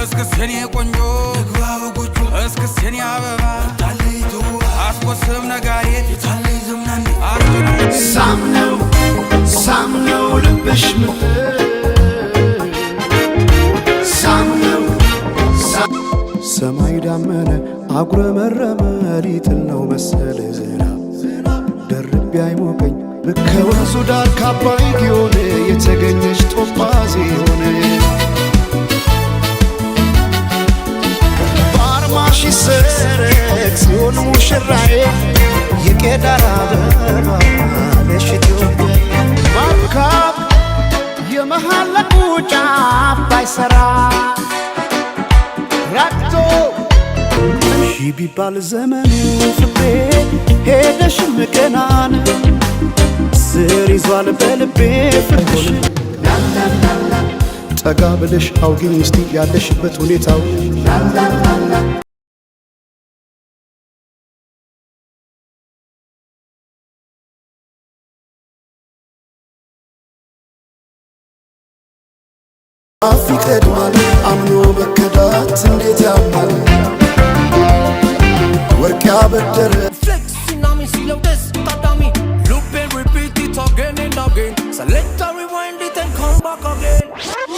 እስክስኔ ቆንጆ ንግባው ጎጆ እስክስኔ አበባ ታለይቶ አስቆስም ነጋሪት ታለይ ዘምናን ሳምነው ልብሽ ሰማይ ዳመነ አጉረመረመ ሊጥል ነው መሰለ ዝናብ ደርቤ አይሞቀኝ ከወንዙ ዳር ካባይ ጊዮን የተገኘች ጦጳዝ ሆነ በአርማሽ ይሰረቅ ሲሆን ሙሽራዬ የቄዳር አበባ ነሽ ኢትዮጵያ ባካብ የመሃለቁ ጫፍ ባይሰራ ራቶ ሺ ቢባል ዘመኑ ፍቅሬ ሄደሽም ገናን ስር ይዟል በልቤ ፍቅርሽ ጠጋ ብለሽ አውጊኝ እስቲ ያለሽበት ሁኔታው አፍ ይቀድማል አምኖ መከዳት እንዴት ያማል ወርቅ ያበደረ Flexing on me, see how this got on me. Loop and repeat it again and again. So let